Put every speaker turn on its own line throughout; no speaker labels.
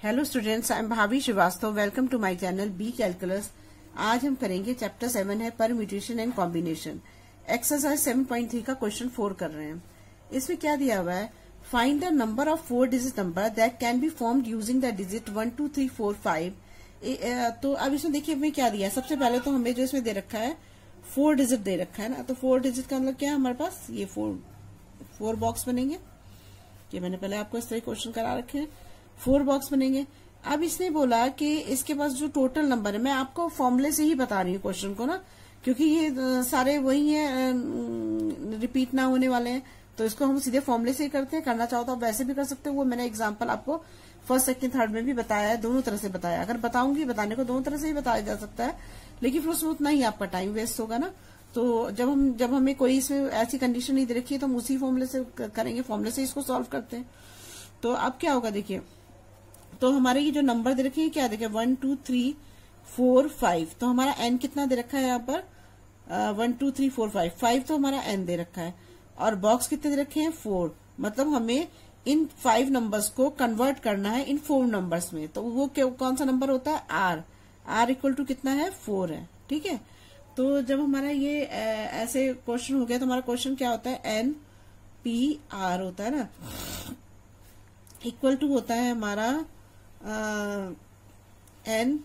Hello students, I am Bhabhi Srivastava. Welcome to my channel B calculus. आज हम करेंगे chapter 7 है परम्यूटेशन एंड कॉम्बिनेशन। एक्सरसाइज 7.3 का क्वेश्चन 4 कर रहे हैं। इसमें क्या दिया हुआ है, find the number of 4 digit number that can be formed using the digit 1 2 3 4 5। तो अब इसमें देखिए हमें क्या दिया है। सबसे पहले तो हमें जो इसमें दे रखा है 4 डिजिट दे रखा है ना, तो 4 डिजिट का मतलब क्या है हमारे पास, ये 4 बॉक्स बनेंगे। ये मैंने पहले आपको इस तरह क्वेश्चन करा रखे हैं, 4 बॉक्स बनेंगे। अब इसने बोला कि इसके पास जो टोटल नंबर है, मैं आपको फॉर्मूले से ही बता रही हूँ क्वेश्चन को ना, क्योंकि ये सारे वही हैं, रिपीट ना होने वाले हैं, तो इसको हम सीधे फॉर्मूले से ही करते हैं। करना चाहो तो आप वैसे भी कर सकते हो, वो मैंने एग्जांपल आपको फर्स्ट सेकंड थर्ड में भी बताया है, दोनों तरह से बताया। अगर बताऊंगी, बताने को दोनों तरह से ही बताया जा सकता है, लेकिन फिर उसमें उतना ही आपका टाइम वेस्ट होगा ना। तो जब हमें कोई इसमें ऐसी कंडीशन नहीं दे रखी है तो हम उसी फॉर्मूले से करेंगे, फॉर्मूले से इसको सॉल्व करते हैं। तो अब क्या होगा देखिए, तो हमारे ये जो नंबर दे रखे हैं क्या देखिए 1 2 3 4 5। तो हमारा n कितना दे रखा है यहाँ पर 1 2 3 4 5 5 तो हमारा n दे रखा है, और बॉक्स कितने दे रखे हैं 4। मतलब हमें इन 5 नंबर्स को कन्वर्ट करना है इन 4 नंबर्स में। तो वो कौन सा नंबर होता है, r इक्वल टू कितना है 4 है। ठीक है, तो जब हमारा ये ऐसे क्वेश्चन हो गया तो हमारा क्वेश्चन क्या होता है n p r होता है ना, इक्वल टू होता है हमारा n,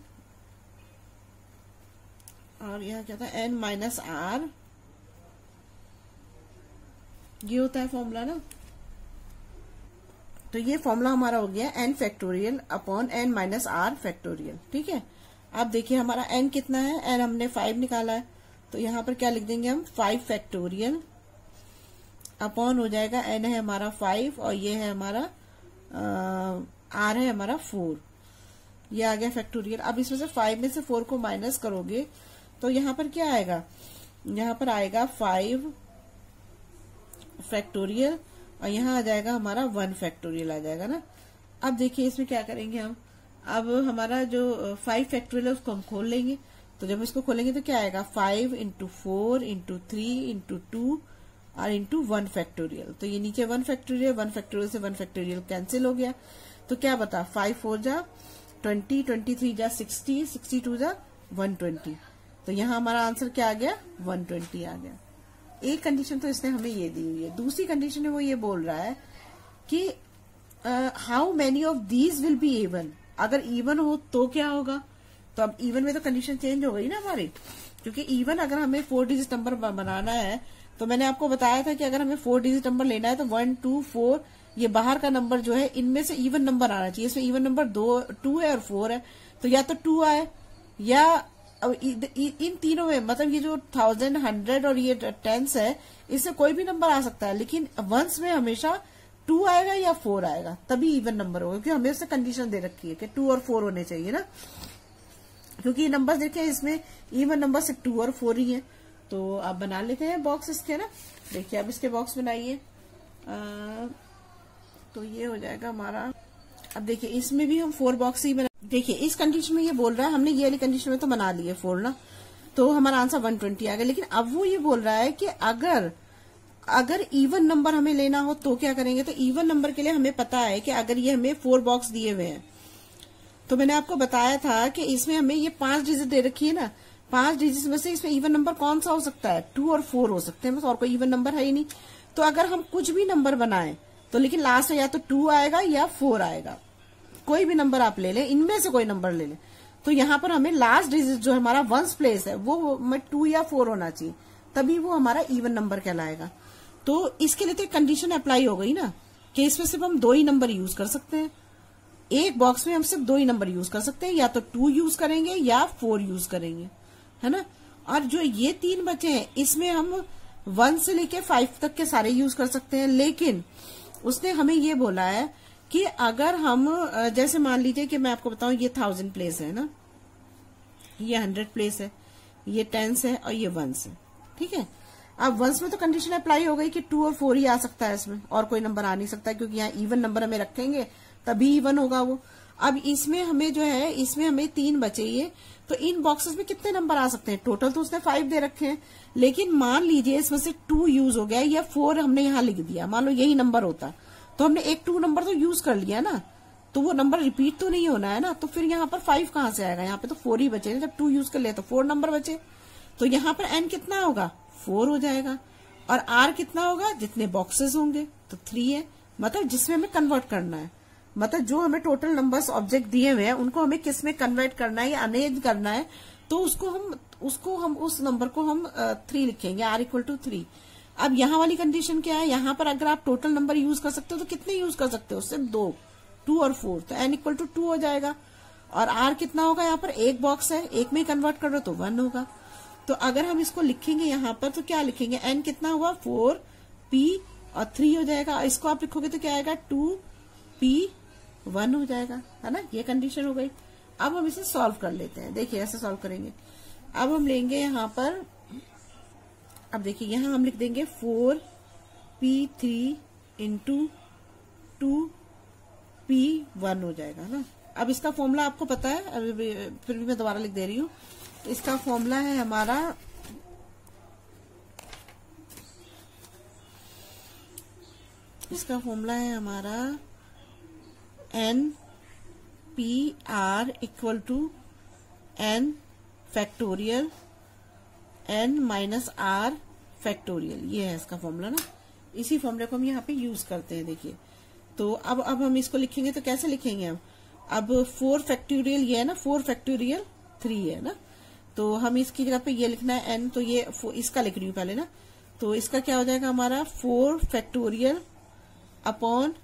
और यह क्या था n माइनस r, ये होता है फॉर्मूला ना। तो ये फॉर्मूला हमारा हो गया n factorial upon n minus r factorial. ठीक है, अब देखिए हमारा n कितना है, n हमने 5 निकाला है, तो यहां पर क्या लिख देंगे हम 5 फैक्टोरियल अपॉन हो जाएगा n है हमारा 5 और ये है हमारा r है हमारा 4, ये आ गया फैक्टोरियल। अब इसमें से 5 में से 4 को माइनस करोगे तो यहाँ पर क्या आएगा, यहाँ पर आएगा 5 फैक्टोरियल और यहाँ आ जाएगा हमारा 1 फैक्टोरियल आ जाएगा ना। अब देखिए इसमें क्या करेंगे हम, अब हमारा जो 5 फैक्टोरियल है उसको हम खोल लेंगे। तो जब इसको खोलेंगे तो क्या आएगा 5 इंटू 4 इंटू 3 इंटू 2 और इंटू 1 फैक्टोरियल। तो ये नीचे 1 फैक्टोरियल, 1 फैक्टोरियल से 1 फैक्टोरियल कैंसिल हो गया। तो क्या बता 5 4 जा 20, 23 जा 60, 62 जा 120। तो यहाँ हमारा आंसर क्या आ गया 120 आ गया। एक कंडीशन तो इसने हमें ये दी हुई है। दूसरी कंडीशन है वो ये बोल रहा है कि how many of these will be even. अगर इवन हो तो क्या होगा, तो अब इवन में तो कंडीशन चेंज हो गई ना हमारी, क्योंकि इवन अगर हमें 4 डिजिट नंबर बनाना है तो मैंने आपको बताया था कि अगर हमें 4 डिजिट नंबर लेना है तो 1 2 4 ये बाहर का नंबर जो है इनमें से इवन नंबर आना चाहिए। इसमें इवन नंबर 2 है और 4 है, तो या तो 2 आए या इन तीनों में, मतलब ये जो 1000 100 और ये 10s है, इससे कोई भी नंबर आ सकता है, लेकिन वंस में हमेशा 2 आएगा या 4 आएगा तभी इवन नंबर होगा, क्योंकि हमें उससे कंडीशन दे रखी है कि 2 और 4 होने चाहिए ना। क्योंकि ये नंबर देखें इसमें इवन नंबर सिर्फ 2 और 4 ही है। तो आप बना लेते हैं बॉक्स इसके ना। देखिए अब इसके बॉक्स बनाइए, तो ये हो जाएगा हमारा। अब देखिए इसमें भी हम 4 बॉक्स ही बना। देखिए इस कंडीशन में ये बोल रहा है, हमने ये वाली कंडीशन में तो बना लिए 4 ना, तो हमारा आंसर 120 आ गया। लेकिन अब वो ये बोल रहा है कि अगर इवन नंबर हमें लेना हो तो क्या करेंगे। तो इवन नंबर के लिए हमें पता है कि अगर ये हमें 4 बॉक्स दिए हुए हैं, तो मैंने आपको बताया था कि इसमें हमें ये 5 डिजिट दे रखी है ना, 5 डिजिट में से इसमें इवन नंबर कौन सा हो सकता है, 2 और 4 हो सकते हैं, बस और कोई इवन नंबर है ही नहीं। तो अगर हम कुछ भी नंबर बनाएं तो लेकिन लास्ट में या तो 2 आएगा या 4 आएगा, कोई भी नंबर आप ले लें, इनमें से कोई नंबर ले लें। तो यहाँ पर हमें लास्ट डिजिट जो हमारा वंस प्लेस है वो 2 या 4 होना चाहिए, तभी वो हमारा इवन नंबर कहलाएगा। तो इसके लिए तो कंडीशन अप्लाई हो गई ना कि इसमें सिर्फ हम 2 ही नंबर यूज कर सकते हैं, एक बॉक्स में हम सिर्फ 2 ही नंबर यूज कर सकते हैं, या तो 2 यूज करेंगे या 4 यूज करेंगे, है ना। और जो ये 3 बचे हैं इसमें हम 1 से लेके 5 तक के सारे यूज कर सकते हैं। लेकिन उसने हमें ये बोला है कि अगर हम जैसे मान लीजिए कि मैं आपको बताऊं, ये 1000 प्लेस है ना, ये 100 प्लेस है, ये 10s है और ये 1s है। ठीक है, अब 1s में तो कंडीशन अप्लाई हो गई कि 2 और 4 ही आ सकता है, इसमें और कोई नंबर आ नहीं सकता, क्योंकि यहाँ इवन नंबर हमें रखेंगे तभी इवन होगा वो। अब इसमें हमें जो है, इसमें हमें 3 बचे ये, तो इन बॉक्सेस में कितने नंबर आ सकते हैं, टोटल तो उसने 5 दे रखे हैं, लेकिन मान लीजिए इसमें से 2 यूज हो गया या 4 हमने यहाँ लिख दिया, मान लो यही नंबर होता तो हमने एक 2 नंबर तो यूज कर लिया ना, तो वो नंबर रिपीट तो नहीं होना है ना, तो फिर यहाँ पर 5 कहाँ से आएगा, यहाँ पे तो 4 ही बचे, जब 2 यूज कर ले तो 4 नंबर बचे, तो यहाँ पर n कितना होगा 4 हो जाएगा, और r कितना होगा जितने बॉक्सेस होंगे तो 3 है, मतलब जिसमें हमें कन्वर्ट करना है, मतलब जो हमें टोटल नंबर्स ऑब्जेक्ट दिए हुए हैं उनको हमें किस में कन्वर्ट करना है या अरेंज करना है, तो उसको हम उस नंबर को हम 3 लिखेंगे, r इक्वल टू 3। अब यहाँ वाली कंडीशन क्या है, यहाँ पर अगर आप टोटल नंबर यूज कर सकते हो तो कितने यूज कर सकते हो, सिर्फ 2 और 4, तो n इक्वल टू 2 हो जाएगा, और r कितना होगा, यहाँ पर एक बॉक्स है, एक में ही कन्वर्ट कर रहे हो तो 1 होगा। तो अगर हम इसको लिखेंगे यहाँ पर तो क्या लिखेंगे, n कितना हुआ 4p और 3 हो जाएगा, इसको आप लिखोगे तो क्या आएगा 2p1 हो जाएगा, है ना, ये कंडीशन हो गई। अब हम इसे सॉल्व कर लेते हैं, देखिए ऐसे सॉल्व करेंगे। अब हम लेंगे यहाँ पर, अब देखिए यहाँ हम लिख देंगे 4p3 इंटू 2p1 हो जाएगा ना। अब इसका फॉर्मूला आपको पता है, अभी फिर भी मैं दोबारा लिख दे रही हूँ। इसका फॉर्मूला है हमारा n p r equal to n factorial n minus r factorial, ये है इसका फॉर्मूला ना। इसी फॉर्मूले को हम यहाँ पे यूज करते हैं, देखिए। तो अब हम इसको लिखेंगे तो कैसे लिखेंगे हम, अब 4 फैक्टोरियल ये है ना, 4 फैक्टोरियल 3 है ना, तो हम इसकी जगह पे ये लिखना है n, तो ये इसका लिख रही हूँ पहले ना, तो इसका क्या हो जाएगा हमारा 4 factorial upon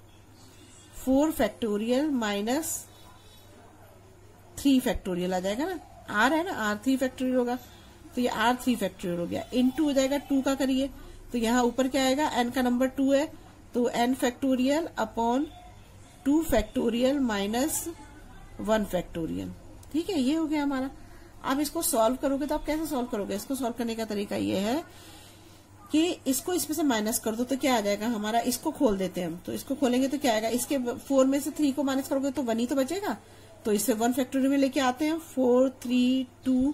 4 factorial minus 3 factorial आ जाएगा ना, r है ना, r3 फैक्टोरियल होगा, तो ये r3 फैक्टोरियल हो गया, इनटू हो जाएगा 2 का करिए, तो यहाँ ऊपर क्या आएगा, n का नंबर 2 है, तो n factorial upon 2 factorial minus 1 factorial, ठीक है, ये हो गया हमारा। आप इसको सॉल्व करोगे तो आप कैसे सॉल्व करोगे, इसको सॉल्व करने का तरीका ये है कि इसको इसमें से माइनस कर दो तो क्या आ जाएगा हमारा, इसको खोल देते हैं हम, तो इसको खोलेंगे तो क्या आएगा, इसके 4 में से 3 को माइनस करोगे तो 1 ही तो बचेगा, तो इसे 1 फैक्टोरियल में लेके आते हैं, 4 3 2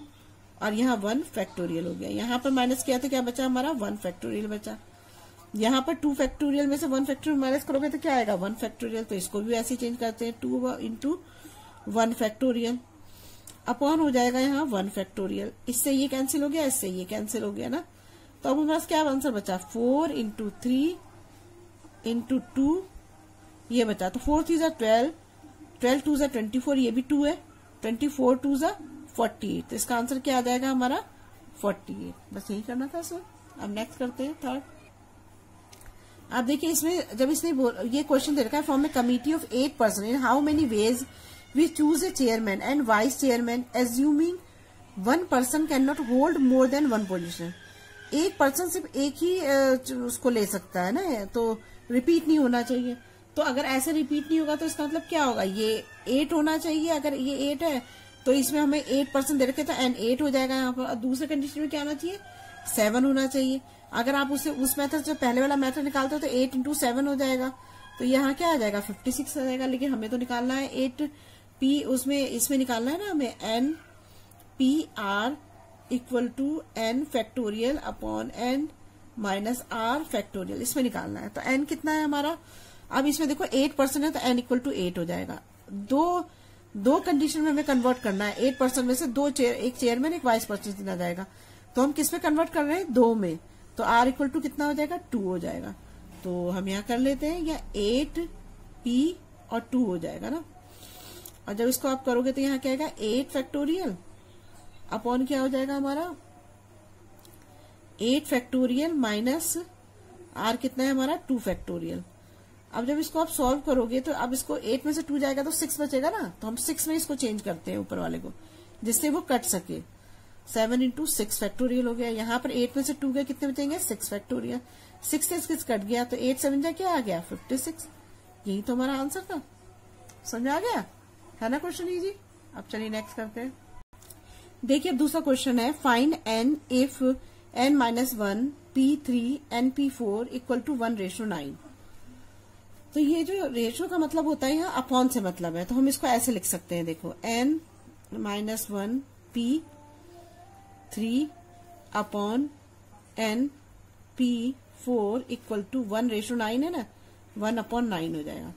और यहाँ 1 फैक्टोरियल हो गया। यहाँ पर माइनस किया तो क्या बचा हमारा 1 फैक्टोरियल बचा। यहाँ पर 2 फैक्टोरियल में से 1 फैक्टोरियल माइनस करोगे तो क्या आएगा 1 फैक्टोरियल, तो इसको भी ऐसे चेंज करते हैं, 2 इंटू 1 फैक्टोरियल अपॉन हो जाएगा यहाँ 1 फैक्टोरियल, इससे ये कैंसिल हो गया, इससे ये कैंसिल हो गया ना, तो अब हमारे पास क्या आंसर बचा 4 इंटू 3 इंटू 2 ये बचा, तो 4 3 12, 12 2 24, ये भी 2 है, 24 2 48, तो इसका आंसर क्या आ जाएगा हमारा 48। बस यही करना था सर। अब नेक्स्ट करते हैं थर्ड। आप देखिए इसमें जब इसने ये क्वेश्चन दे रखा है, form a committee of 8 person in how many ways we choose a chairman and vice chairman assuming 1 person can not hold more than 1 position. एक पर्सन सिर्फ एक ही उसको ले सकता है ना, तो रिपीट नहीं होना चाहिए। तो अगर ऐसे रिपीट नहीं होगा तो इसका मतलब क्या होगा, ये 8 होना चाहिए, अगर ये 8 है तो इसमें हमें 8% दे रखे तो n 8 हो जाएगा। यहाँ पर दूसरे कंडीशन में क्या होना चाहिए 7 होना चाहिए। अगर आप उस मेथड से पहले वाला मेथड निकालते हो तो 8 इंटू 7 हो जाएगा, तो यहाँ क्या आ जाएगा 56 आ जाएगा। लेकिन हमें तो निकालना है 8p, इसमें निकालना है ना हमें n p r equal to n factorial upon n minus r factorial, इसमें निकालना है। तो n कितना है हमारा, अब इसमें देखो 8% है तो n इक्वल टू 8 हो जाएगा। दो कंडीशन में हमें कन्वर्ट करना है, 8% में से एक चेयरमैन एक वाइस पर्सन चुना जाएगा, तो हम किस में कन्वर्ट कर रहे हैं 2 में, तो r इक्वल टू कितना हो जाएगा 2 हो जाएगा। तो हम यहाँ कर लेते हैं, या 8p और 2 हो जाएगा ना। और जब इसको आप करोगे तो यहाँ क्या आएगा 8 फैक्टोरियल अपॉन क्या हो जाएगा हमारा 8 फैक्टोरियल माइनस r कितना है हमारा 2 फैक्टोरियल। अब जब इसको आप सॉल्व करोगे तो अब इसको 8 में से 2 जाएगा तो 6 बचेगा ना, तो हम 6 में इसको चेंज करते हैं ऊपर वाले को, जिससे वो कट सके। 7 इंटू 6 फैक्टोरियल हो गया। यहाँ पर 8 में से 2 गए कितने बचेंगे 6 फैक्टोरियल, 6 से 6 कट गया तो 8 7 जा क्या आ गया 56। यही तो हमारा आंसर था। समझ आ गया है ना क्वेश्चन इजी। अब चलिए नेक्स्ट करते हैं। देखिए अब दूसरा क्वेश्चन है, find n if n minus 1 p3 n p4 equal to 1:9। तो ये जो रेशो का मतलब होता है यहाँ अपॉन से मतलब है, तो हम इसको ऐसे लिख सकते हैं, देखो n minus 1 p3 upon n p4 equal to 1:9 है ना, 1/9 हो जाएगा।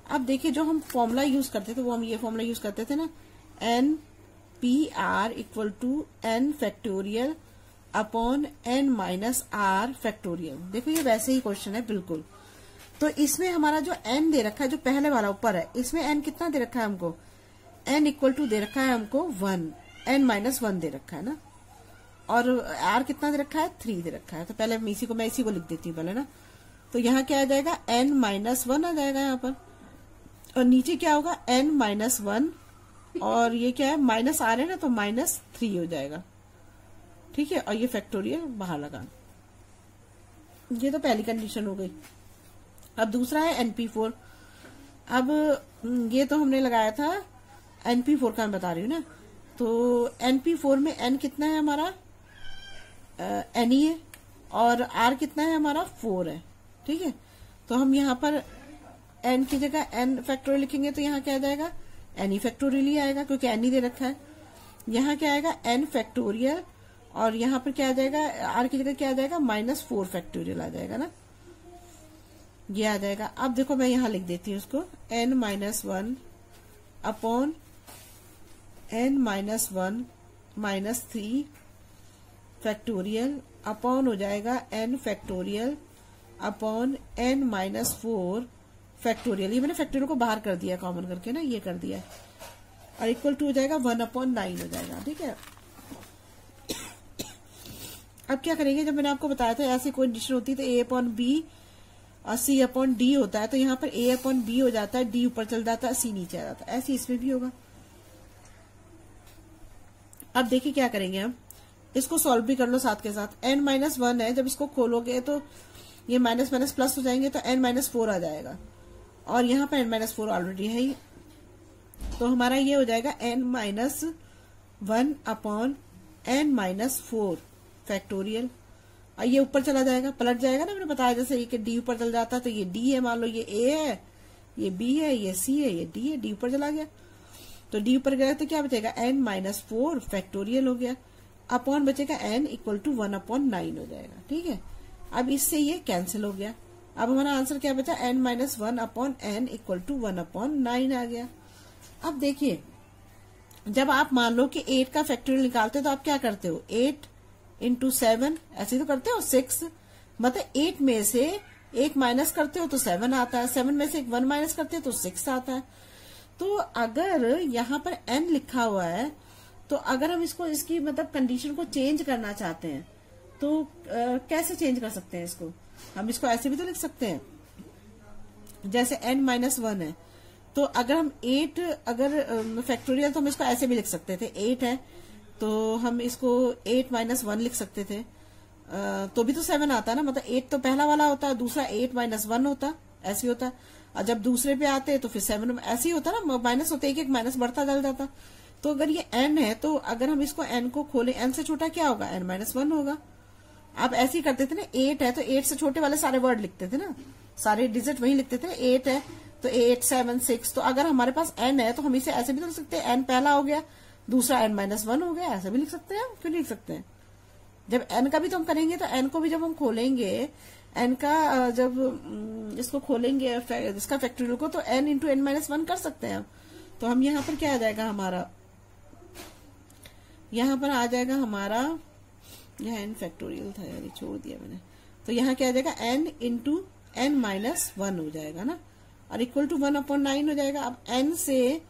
अब देखिए जो हम फॉर्मूला यूज करते थे वो हम ये फॉर्मूला यूज करते थे ना, N P R equal to N factorial upon N minus R factorial. देखो ये वैसे ही क्वेश्चन है बिल्कुल। तो इसमें हमारा जो एन दे रखा है, जो पहले वाला ऊपर है, इसमें एन कितना दे रखा है हमको, एन इक्वल टू दे रखा है हमको 1, एन माइनस 1 दे रखा है ना, और आर कितना दे रखा है 3 दे रखा है। तो पहले मैं इसी को लिख देती हूँ पहले ना। तो यहाँ क्या आ जाएगा, एन माइनस 1 आ जाएगा यहाँ पर, और नीचे क्या होगा एन माइनस 1, और ये क्या है माइनस आर है ना, तो माइनस 3 हो जाएगा। ठीक है, और ये फैक्टोरियल बाहर लगा। ये तो पहली कंडीशन हो गई। अब दूसरा है NP4। अब ये तो हमने लगाया था NP4 का, मैं बता रही हूँ ना। तो NP4 में n कितना है हमारा, n ही है, और r कितना है हमारा 4 है। ठीक है, तो हम यहाँ पर n की जगह n फैक्टोरियल लिखेंगे तो यहाँ क्या आ जाएगा, n ही फैक्टोरियल ही आएगा, क्योंकि n ही दे रखा है। यहाँ क्या आएगा n फैक्टोरियल, और यहाँ पर क्या आ जाएगा, r की जगह क्या आ जाएगा -4 फैक्टोरियल आ जाएगा ना, ये आ जाएगा। अब देखो मैं यहाँ लिख देती हूँ उसको, n minus 1 upon n minus 1 minus 3 factorial upon हो जाएगा n factorial upon n minus 4 factorial. ये मैंने फैक्टोरियल को बाहर कर दिया कॉमन करके ना, ये कर दिया, और इक्वल टू हो जाएगा 1/9 हो जाएगा। ठीक है, अब क्या करेंगे, जब मैंने आपको बताया था ऐसी कोई कंडीशन होती है तो A/B और C/D होता है, तो यहाँ पर A/B हो जाता है, D ऊपर चल जाता है, C नीचे आ जाता है। ऐसे इसमें भी होगा। अब देखिए क्या करेंगे हम, इसको सॉल्व भी कर लो साथ के साथ। n माइनस 1 है, जब इसको खोलोगे तो ये माइनस माइनस प्लस हो जाएंगे, तो n माइनस 4 आ जाएगा, और यहाँ पर n माइनस 4 ऑलरेडी है ही। तो हमारा ये हो जाएगा n minus 1 upon n minus 4 factorial, और ये ऊपर चला जाएगा, पलट जाएगा ना, मैंने बताया जैसे ये कि D ऊपर चल जाता है, तो ये D है, मान लो ये A है, ये B है, ये C है, ये D है, D ऊपर चला गया, तो D ऊपर गया तो क्या बचेगा n माइनस 4 फैक्टोरियल हो गया, अपॉन बचेगा n इक्वल टू 1/9 हो जाएगा। ठीक है, अब इससे ये कैंसिल हो गया। अब हमारा आंसर क्या बचा, n minus 1 upon n equal to 1/9 आ गया। अब देखिए, जब आप मान लो कि 8 का फैक्टोरियल निकालते हो तो आप क्या करते हो, 8 इंटू 7 ऐसे तो करते हो, 6, मतलब 8 में से 1 माइनस करते हो तो 7 आता है, 7 में से 1 माइनस करते हो तो 6 आता है। तो अगर यहाँ पर n लिखा हुआ है, तो अगर हम इसको, इसकी मतलब कंडीशन को चेंज करना चाहते हैं तो कैसे चेंज कर सकते हैं इसको, हम इसको ऐसे भी तो लिख सकते हैं, जैसे n माइनस 1 है, तो अगर हम 8 अगर फैक्टोरियल, तो हम इसको ऐसे भी लिख सकते थे, 8 है तो हम इसको 8 माइनस 1 लिख सकते थे, तो भी तो 7 आता है ना, मतलब 8 तो पहला वाला होता है, दूसरा 8 माइनस 1 होता, ऐसे होता। और जब दूसरे पे आते तो फिर 7 ऐसे ही होता ना, माइनस होते, एक माइनस बढ़ता चल जाता। तो अगर ये n है, तो अगर हम इसको n को खोलें, n से छोटा क्या होगा, n माइनस 1 होगा। आप ऐसे ही करते थे ना, 8 है तो 8 से छोटे वाले सारे वर्ड लिखते थे ना, सारे डिजिट वही लिखते थे। 8 है तो 8, 7, 6, तो अगर हमारे पास n है तो हम इसे ऐसे भी तो लिख सकते हैं, n पहला हो गया, दूसरा n माइनस 1 हो गया, ऐसा भी लिख सकते हैं। क्यों नहीं लिख सकते हैं, जब n का भी तो हम करेंगे, तो n को भी जब हम खोलेंगे, n का जब इसको खोलेंगे इसका फैक्टोरियल को, तो n इंटू n माइनस 1 कर सकते हैं। तो हम यहाँ पर क्या आ जाएगा हमारा, यहाँ पर आ जाएगा हमारा, यहाँ n फैक्टोरियल था यार, छोड़ दिया मैंने, तो यहाँ क्या आ जाएगा n इंटू n माइनस 1 हो जाएगा ना, और इक्वल टू 1/9 हो जाएगा। अब n से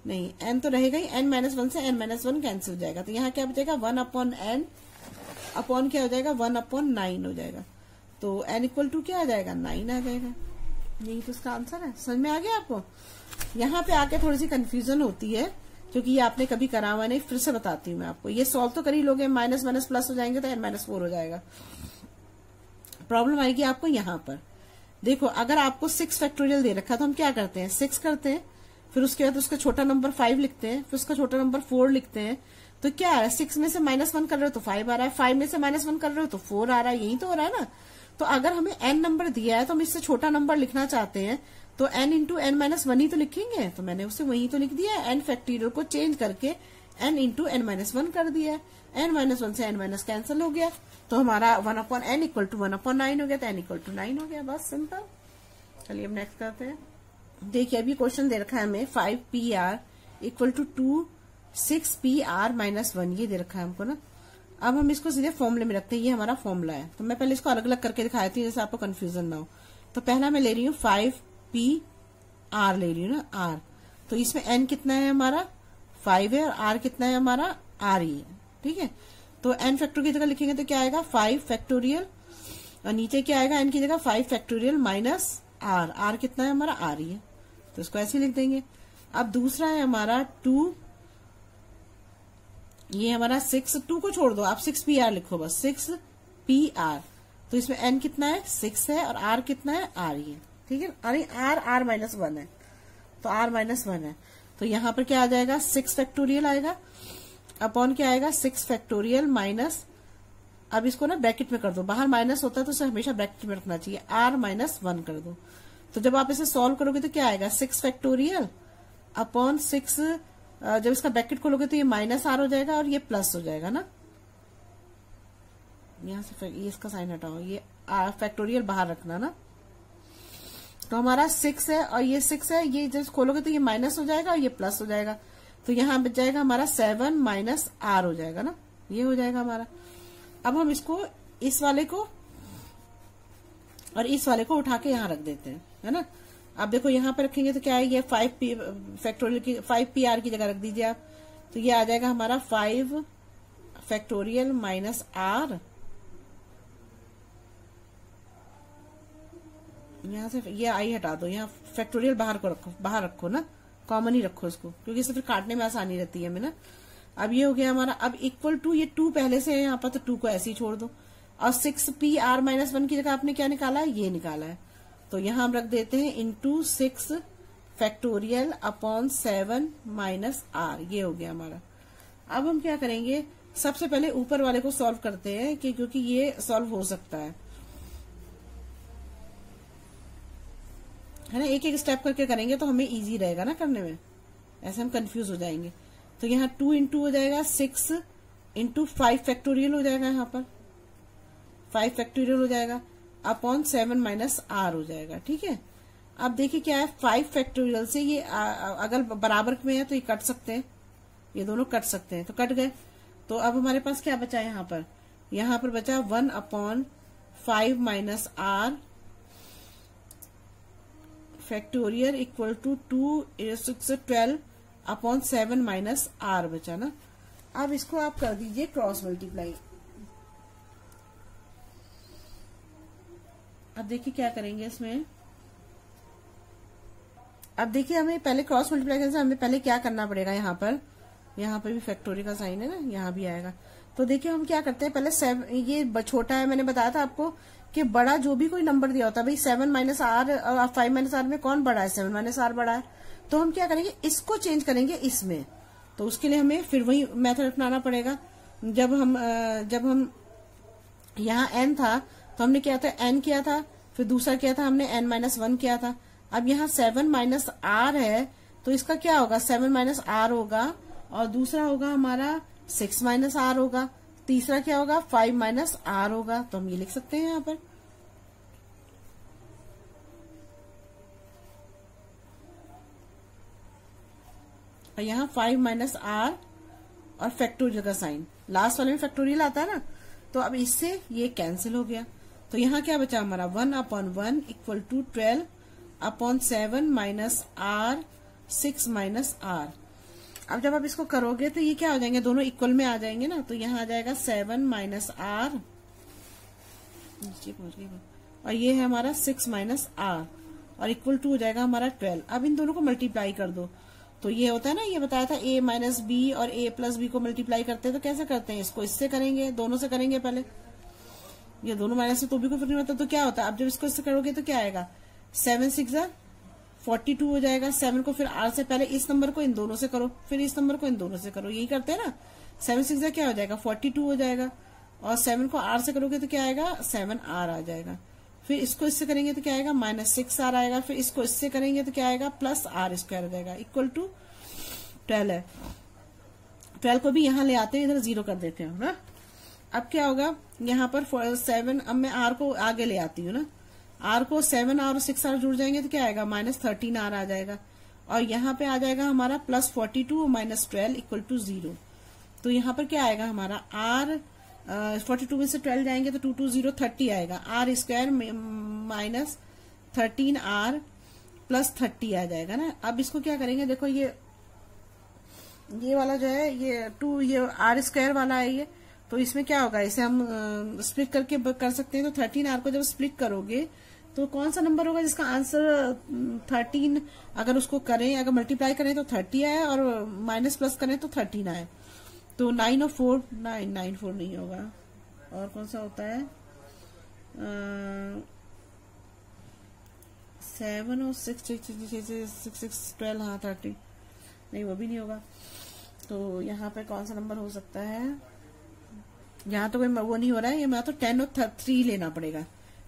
नहीं, n तो रहेगा ही, n माइनस 1 से n माइनस 1 कैंसिल हो जाएगा, तो यहाँ क्या बचेगा 1/n अपॉन क्या हो जाएगा 1/9 हो जाएगा। तो n इक्वल टू क्या आ जाएगा 9 आ जाएगा। यही तो इसका आंसर है। समझ में आ गया आपको? यहाँ पे आके थोड़ी सी कंफ्यूजन होती है क्योंकि ये आपने कभी करा हुआ नहीं। फिर से बताती हूँ मैं आपको, ये सॉल्व तो कर ही लोगे, माइनस माइनस प्लस हो जाएंगे तो n माइनस 4 हो जाएगा। प्रॉब्लम आएगी आपको यहाँ पर। देखो अगर आपको 6 फैक्टोरियल दे रखा तो हम क्या करते हैं, 6 करते हैं, फिर उसके बाद उसका छोटा नंबर 5 लिखते हैं, फिर उसका छोटा नंबर 4 लिखते हैं। तो क्या है, 6 में से -1 कर रहे हो तो 5 आ रहा है, 5 में से -1 कर रहे हो तो 4 आ रहा है, यही तो हो रहा है ना। तो अगर हमें n नंबर दिया है तो हम इससे छोटा नंबर लिखना चाहते हैं तो n इंटू n माइनस 1 ही तो लिखेंगे। तो मैंने उसे वही तो लिख दिया है, n फैक्टोरियल को चेंज करके n इंटू n माइनस 1 कर दिया है। n माइनस 1 से n माइनस कैंसिल हो गया, तो हमारा 1/n इक्वल टू 1/9 हो गया, तो n इक्वल टू 9 हो गया। बस सिंपल। चलिए अब नेक्स्ट करते हैं। देखिए अभी क्वेश्चन दे रखा है हमें 5PR equal to 6PR minus 1, ये दे रखा है हमको ना। अब हम इसको सीधे फॉर्मूले में रखते हैं, ये हमारा फॉर्मूला है। तो मैं पहले इसको अलग अलग करके दिखाई थी जैसे आपको कंफ्यूजन ना हो। तो पहला मैं ले रही हूँ 5PR ले रही हूँ ना, R। तो इसमें n कितना है हमारा 5 है और R कितना है हमारा R ही है, ठीक है। तो n फैक्टोरियल की जगह लिखेंगे तो क्या आएगा 5 फैक्टोरियल, और नीचे क्या आएगा n की जगह 5 फैक्टोरियल माइनस R। R कितना है हमारा R ही है, तो इसको ऐसे लिख देंगे। अब दूसरा है हमारा 2, ये हमारा 6, 2 को छोड़ दो आप 6PR लिखो बस, 6PR। तो इसमें n कितना है 6 है और R कितना है R ही है, ठीक है। अरे R माइनस 1 है, तो R माइनस 1 है। तो यहाँ पर क्या आ जाएगा 6 फैक्टोरियल आएगा अपॉन क्या आएगा 6 फैक्टोरियल माइनस, अब इसको ना ब्रैकेट में कर दो, बाहर माइनस होता है तो इसे हमेशा ब्रैकेट में रखना चाहिए, R माइनस 1 कर दो। तो जब आप इसे सॉल्व करोगे तो क्या आएगा 6 फैक्टोरियल अपॉन 6, जब इसका ब्रैकेट खोलोगे तो ये माइनस R हो जाएगा और ये प्लस हो जाएगा ना, यहां से ये इसका साइन हटाओ, ये फैक्टोरियल बाहर रखना ना। तो हमारा 6 है और ये 6 है, ये जब खोलोगे तो ये माइनस हो जाएगा और ये प्लस हो जाएगा। तो यहाँ बच जाएगा हमारा 7 माइनस R हो जाएगा ना, ये हो जाएगा हमारा। अब हम इसको इस वाले को और इस वाले को उठा के यहाँ रख देते हैं, है ना। अब देखो यहाँ पे रखेंगे तो क्या है, ये 5 फैक्टोरियल की 5PR की जगह रख दीजिए आप, तो ये आ जाएगा हमारा 5 फैक्टोरियल माइनस R। यहाँ से ये आई हटा दो, यहाँ फैक्टोरियल बाहर को रखो, बाहर रखो ना, कॉमन ही रखो इसको, क्योंकि इससे फिर काटने में आसानी रहती है हमें ना। अब ये हो गया हमारा, अब इक्वल टू, ये 2 पहले से है यहाँ पर तो 2 को ऐसे ही छोड़ दो, और 6PR माइनस 1 की जगह आपने क्या निकाला है, ये निकाला है। तो यहाँ हम रख देते हैं into 6 factorial upon 7 minus R, ये हो गया हमारा। अब हम क्या करेंगे, सबसे पहले ऊपर वाले को सॉल्व करते हैं कि क्योंकि ये सॉल्व हो सकता है ना, एक एक स्टेप करके करेंगे तो हमें इजी रहेगा ना करने में, ऐसे हम कंफ्यूज हो जाएंगे। तो यहाँ 2 इंटू हो जाएगा 6 इंटू 5 फैक्टोरियल हो जाएगा, यहाँ पर 5 फैक्टोरियल हो जाएगा अपॉन 7 माइनस R हो जाएगा, ठीक है। अब देखिए क्या है, 5 फैक्टोरियल से ये अगर बराबर में है तो ये कट सकते हैं, ये दोनों कट सकते हैं, तो कट गए। तो अब हमारे पास क्या बचा है यहाँ पर बचा 1 upon 5 minus R factorial equal to 2 6 12 upon 7 minus R बचा ना। अब इसको आप कर दीजिए क्रॉस मल्टीप्लाई। अब देखिए क्या करेंगे इसमें, अब देखिए हमें पहले क्रॉस मल्टीप्लाई करने से हमें पहले क्या करना पड़ेगा, यहाँ पर भी फैक्टोरियल का साइन है ना, यहाँ भी आएगा। तो देखिए हम क्या करते हैं, पहले 7, ये छोटा है, मैंने बताया था आपको कि बड़ा जो भी कोई नंबर दिया होता है भाई 7 माइनस R और 5 माइनस R में कौन बड़ा है, 7 माइनस R बड़ा है। तो हम क्या करेंगे, इसको चेंज करेंगे इसमें, तो उसके लिए हमें फिर वही मेथड अपनाना पड़ेगा। जब हम यहाँ n था तो हमने क्या था, n किया था, फिर दूसरा किया था हमने n माइनस 1 किया था। अब यहाँ 7 माइनस R है तो इसका क्या होगा, 7 माइनस R होगा, और दूसरा होगा हमारा 6 माइनस R होगा, तीसरा क्या होगा 5 माइनस R होगा। तो हम ये लिख सकते हैं यहाँ पर, और यहाँ 5 माइनस R और फैक्टोरियल का साइन, लास्ट वाले में फैक्टोरियल आता है ना, तो अब इससे ये कैंसिल हो गया। तो यहाँ क्या बचा हमारा 1 upon 1 equal to 12 upon 7 minus R 6 minus R। अब जब आप इसको करोगे तो ये क्या हो जाएंगे, दोनों इक्वल में आ जाएंगे ना, तो यहाँ आ जाएगा 7 माइनस R, नीचे पहुंच गई, और ये है हमारा 6 माइनस R, और इक्वल टू हो जाएगा हमारा 12। अब इन दोनों को मल्टीप्लाई कर दो, तो ये होता है ना, ये बताया था a माइनस बी और a प्लस बी को मल्टीप्लाई करते हैं, तो कैसे करते हैं, इसको इससे करेंगे, दोनों से करेंगे पहले, ये दोनों माइनस से तो भी को फिर नहीं होता, तो क्या होता है, अब जब इसको इससे करोगे तो क्या आएगा, 7 6 42 हो जाएगा। 7 को फिर R से पहले इस नंबर को इन दोनों से करो, फिर इस नंबर को इन दोनों से करो, यही करते हैं ना। 7 6 क्या हो जाएगा 42 हो जाएगा, और 7 को R से करोगे तो क्या आएगा 7R आ जाएगा। फिर इसको इससे करेंगे तो क्या आएगा -6R आएगा, फिर इसको इससे करेंगे तो क्या आएगा +R स्क्वायर हो जाएगा, इक्वल टू 12 है। 12 को भी यहाँ ले आते हैं, इधर 0 कर देते हैं ना। अब क्या होगा यहाँ पर 7, अब मैं R को आगे ले आती हूँ ना, आर को 7 और 6 आर जुड़ जाएंगे तो क्या आएगा, -13 आर आ जाएगा। और यहाँ पे आ जाएगा हमारा +42 -12 इक्वल टू 0। तो यहाँ पर क्या आएगा हमारा आर 42 में से 12 जाएंगे तो 2 2 0 30 आएगा। आर स्क्वायर -13 आर +30 आ जाएगा ना। अब इसको क्या करेंगे, देखो ये वाला जो है ये 2 ये आर स्क्वायर वाला है ये, तो इसमें क्या होगा, इसे हम स्प्लिट करके कर सकते हैं। तो 13 आर को जब स्प्लिट करोगे तो कौन सा नंबर होगा जिसका आंसर 13, अगर उसको करें, अगर मल्टीप्लाई करें तो 30 आए और माइनस प्लस करें तो 13 आए। तो 9 और 4 9 4 नहीं होगा, और कौन सा होता है 7 और 6 12, हाँ 30 नहीं, वो भी नहीं होगा। तो यहाँ पे कौन सा नंबर हो सकता है, यहाँ तो कोई वो नहीं हो रहा है, यहाँ तो 10 और 3 लेना पड़ेगा।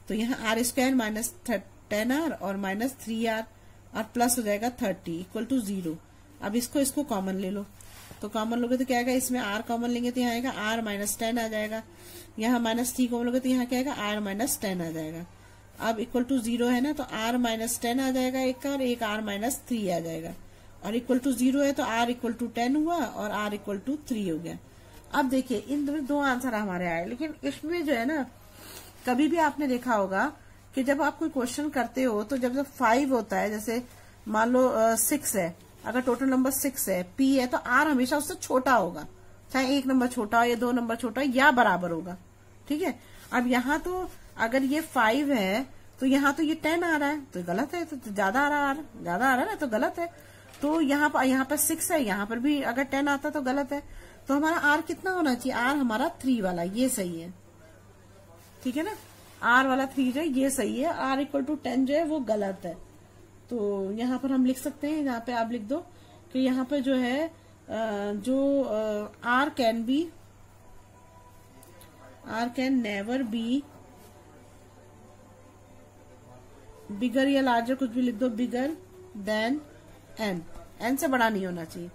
तो यहाँ आर स्क्वायर -10 आर और -3 आर और प्लस हो जाएगा 30 इक्वल टू 0। अब इसको कॉमन ले लो, तो कॉमन लोगे तो क्या आएगा, इसमें आर कॉमन लेंगे तो यहाँ आएगा आर -10 आ जाएगा। यहाँ -3 कॉमन लोगे तो यहाँ क्या आएगा, आर -10 आ जाएगा। अब इक्वल टू 0 है ना, तो आर -10 आ जाएगा एक का, और एक आर -3 आ जाएगा। और इक्वल टू 0 है तो आर इक्वल टू 10 हुआ और आर इक्वल टू 3 हो गया। अब देखिए इन दो आंसर हमारे आए, लेकिन इसमें जो है ना, कभी भी आपने देखा होगा कि जब आप कोई क्वेश्चन करते हो तो जब 5 होता है, जैसे मान लो 6 है, अगर टोटल नंबर 6 है, पी है, तो आर हमेशा उससे छोटा होगा, चाहे 1 नंबर छोटा हो या 2 नंबर छोटा हो या बराबर होगा। ठीक है। अब यहाँ तो अगर ये 5 है तो यहाँ तो ये 10 आ रहा है तो गलत है, तो ज्यादा आ रहा है ना, तो गलत है। तो यहाँ पर 6 है, यहाँ पर भी अगर 10 आता तो गलत है। तो हमारा आर कितना होना चाहिए, आर हमारा 3 वाला, ये सही है। ठीक है ना, आर वाला 3 जो है ये सही है, आर इक्वल टू 10 जो है वो गलत है। तो यहाँ पर हम लिख सकते हैं, यहाँ पे आप लिख दो कि यहाँ पे जो है R can never be bigger या लार्जर, कुछ भी लिख दो, बिगर देन एन से बड़ा नहीं होना चाहिए।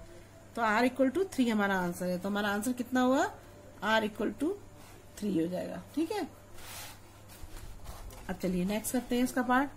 तो आर इक्वल टू 3 हमारा आंसर है। तो हमारा आंसर कितना हुआ, आर इक्वल टू 3 हो जाएगा। ठीक है। अब चलिए नेक्स्ट करते हैं इसका पार्ट।